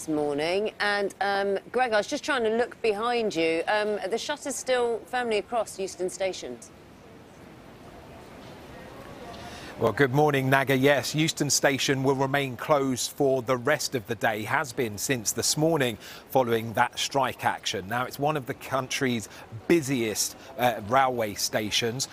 this morning. And, Greg, I was just trying to look behind you. The shutter's still firmly across Euston Station. Well, good morning, Naga. Yes, Euston Station will remain closed for the rest of the day, has been since this morning following that strike action. Now, it's one of the country's busiest railway stations.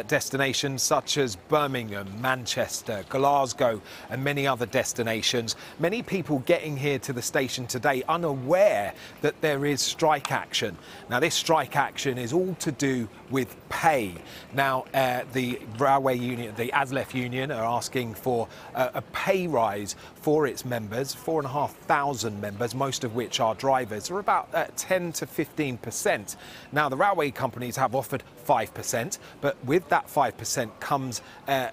Destinations such as Birmingham, Manchester, Glasgow and many other destinations. Many people getting here to the station today unaware that there is strike action. Now, this strike action is all to do with pay. Now, the railway union, the ASLEF union, are asking for a pay rise for its members, 4,500 members, most of which are drivers, or about 10 to 15%. Now, the railway companies have offered 5%, but with that 5% comes a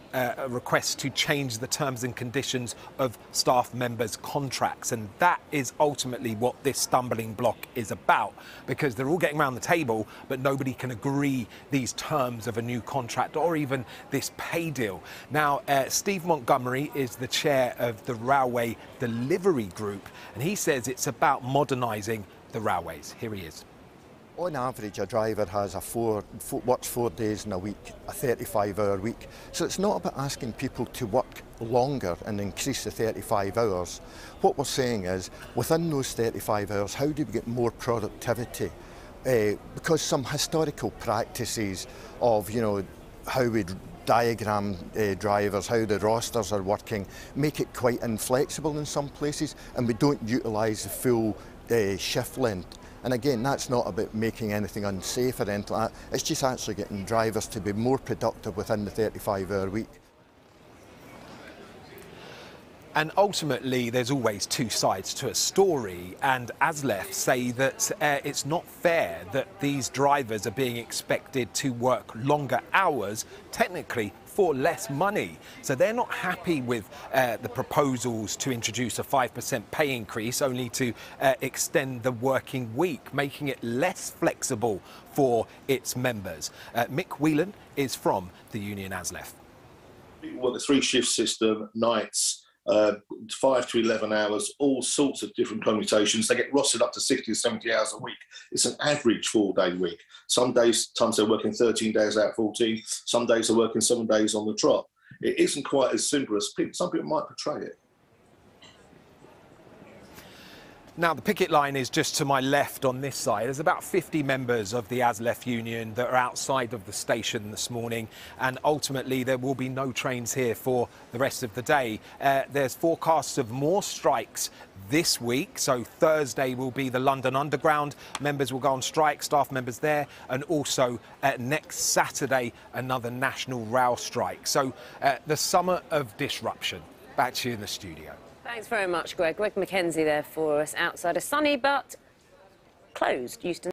request to change the terms and conditions of staff members' contracts, and that is ultimately what this stumbling block is about, because they're all getting around the table, but nobody can agree these terms of a new contract or even this pay deal. Now, Steve Montgomery is the chair of the Railway Delivery Group, and he says it's about modernising the railways. Here he is. On average, a driver has works 4 days in a week, a 35-hour week. So it's not about asking people to work longer and increase the 35 hours. What we're saying is, within those 35 hours, how do we get more productivity? Because some historical practices of, how we diagram drivers, how the rosters are working, make it quite inflexible in some places, and we don't utilise the full shift length. And again, that's not about making anything unsafe or anything like that. It's just actually getting drivers to be more productive within the 35-hour week. And ultimately, there's always two sides to a story, and ASLEF say that it's not fair that these drivers are being expected to work longer hours, technically for less money. So they're not happy with the proposals to introduce a 5% pay increase, only to extend the working week, making it less flexible for its members. Mick Whelan is from the union ASLEF. Well, the three-shift system, nights, 5 to 11 hours, all sorts of different commutations. They get rostered up to 60 to 70 hours a week. It's an average 4-day week. Some days, times they're working 13 days out of 14. Some days they're working 7 days on the trot. It isn't quite as simple as some people might portray it. Now, the picket line is just to my left on this side. There's about 50 members of the ASLEF union that are outside of the station this morning, and ultimately there will be no trains here for the rest of the day. There's forecasts of more strikes this week, so Thursday will be the London Underground. Members will go on strike, staff members there, and also next Saturday another national rail strike. So the summer of disruption. Back to you in the studio. Thanks very much, Greg. Greg McKenzie there for us outside a sunny but closed Euston